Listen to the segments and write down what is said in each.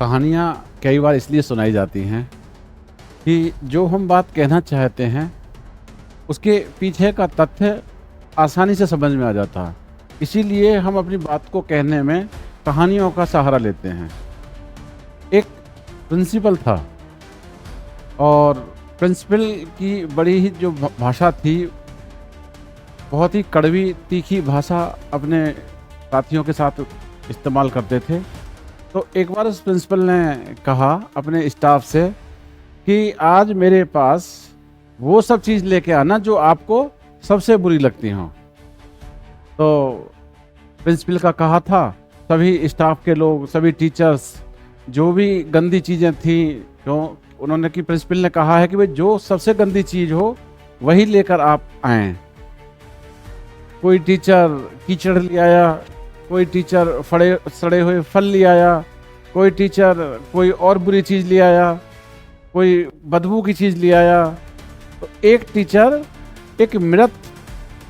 कहानियाँ कई बार इसलिए सुनाई जाती हैं कि जो हम बात कहना चाहते हैं उसके पीछे का तथ्य आसानी से समझ में आ जाता है। इसीलिए हम अपनी बात को कहने में कहानियों का सहारा लेते हैं। एक प्रिंसिपल था और प्रिंसिपल की बड़ी ही जो भाषा थी, बहुत ही कड़वी तीखी भाषा अपने साथियों के साथ इस्तेमाल करते थे। तो एक बार उस प्रिंसिपल ने कहा अपने स्टाफ से कि आज मेरे पास वो सब चीज़ लेके आना जो आपको सबसे बुरी लगती हों। तो प्रिंसिपल का कहा था, सभी स्टाफ के लोग, सभी टीचर्स, जो भी गंदी चीज़ें थी, तो उन्होंने कि प्रिंसिपल ने कहा है कि भाई जो सबसे गंदी चीज़ हो वही लेकर आप आएँ। कोई टीचर कीचड़ ले आया, कोई टीचर सड़े हुए फल ले आया, कोई टीचर कोई और बुरी चीज़ ले आया, कोई बदबू की चीज़ ले आया। तो एक टीचर एक मृत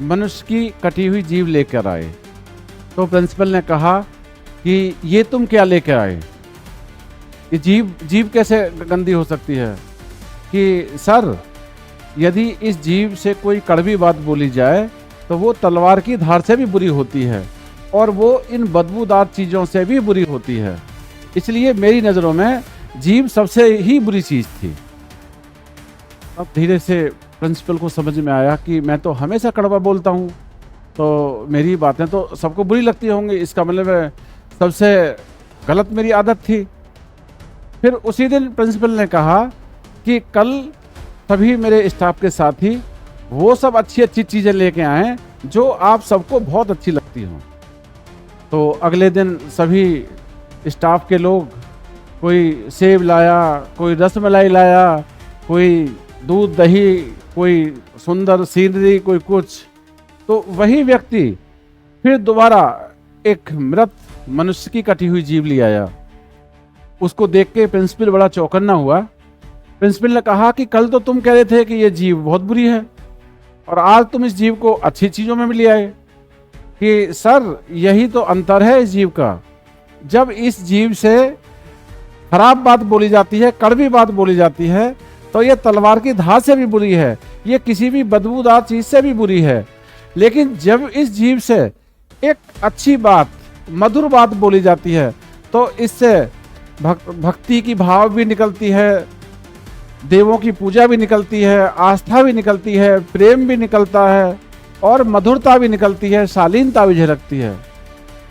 मनुष्य की कटी हुई जीभ लेकर आए। तो प्रिंसिपल ने कहा कि ये तुम क्या लेकर आए, ये जीभ कैसे गंदी हो सकती है? कि सर, यदि इस जीभ से कोई कड़वी बात बोली जाए तो वो तलवार की धार से भी बुरी होती है और वो इन बदबूदार चीज़ों से भी बुरी होती है। इसलिए मेरी नज़रों में जीभ सबसे ही बुरी चीज़ थी। अब धीरे से प्रिंसिपल को समझ में आया कि मैं तो हमेशा कड़वा बोलता हूँ, तो मेरी बातें तो सबको बुरी लगती होंगी, इसका मतलब है सबसे गलत मेरी आदत थी। फिर उसी दिन प्रिंसिपल ने कहा कि कल सभी मेरे स्टाफ के साथी वो सब अच्छी अच्छी चीज़ें लेके आएँ जो आप सबको बहुत अच्छी लगती हों। तो अगले दिन सभी स्टाफ के लोग, कोई सेब लाया, कोई रसमलाई लाया, कोई दूध दही, कोई सुंदर सीनरी, कोई कुछ। तो वही व्यक्ति फिर दोबारा एक मृत मनुष्य की कटी हुई जीभ ले आया। उसको देख के प्रिंसिपल बड़ा चौकन्ना हुआ। प्रिंसिपल ने कहा कि कल तो तुम कह रहे थे कि ये जीभ बहुत बुरी है और आज तुम इस जीभ को अच्छी चीज़ों में भी ले आए। कि सर, यही तो अंतर है इस जीभ का। जब इस जीभ से खराब बात बोली जाती है, कड़वी बात बोली जाती है, तो ये तलवार की धार से भी बुरी है, ये किसी भी बदबूदार चीज़ से भी बुरी है। लेकिन जब इस जीभ से एक अच्छी बात, मधुर बात बोली जाती है तो इससे भक्ति की भाव भी निकलती है, देवों की पूजा भी निकलती है, आस्था भी निकलती है, प्रेम भी निकलता है और मधुरता भी निकलती है, शालीनता भी झलकती है।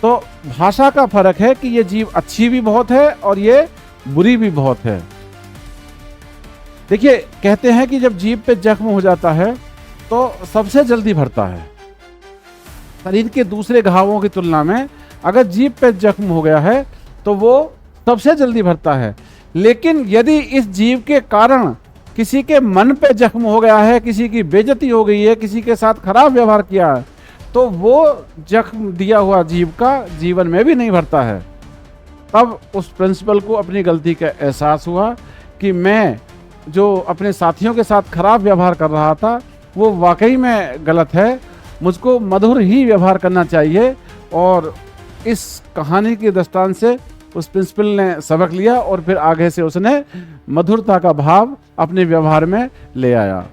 तो भाषा का फर्क है कि ये जीभ अच्छी भी बहुत है और ये बुरी भी बहुत है। देखिए, कहते हैं कि जब जीभ पे जख्म हो जाता है तो सबसे जल्दी भरता है। शरीर के दूसरे घावों की तुलना में अगर जीभ पे जख्म हो गया है तो वो सबसे जल्दी भरता है। लेकिन यदि इस जीभ के कारण किसी के मन पे जख्म हो गया है, किसी की बेइज्जती हो गई है, किसी के साथ खराब व्यवहार किया है, तो वो जख्म दिया हुआ जीभ का जीवन में भी नहीं भरता है। तब उस प्रिंसिपल को अपनी गलती का एहसास हुआ कि मैं जो अपने साथियों के साथ खराब व्यवहार कर रहा था वो वाकई में गलत है, मुझको मधुर ही व्यवहार करना चाहिए। और इस कहानी के दृष्टांत से उस प्रिंसिपल ने सबक लिया और फिर आगे से उसने मधुरता का भाव अपने व्यवहार में ले आया।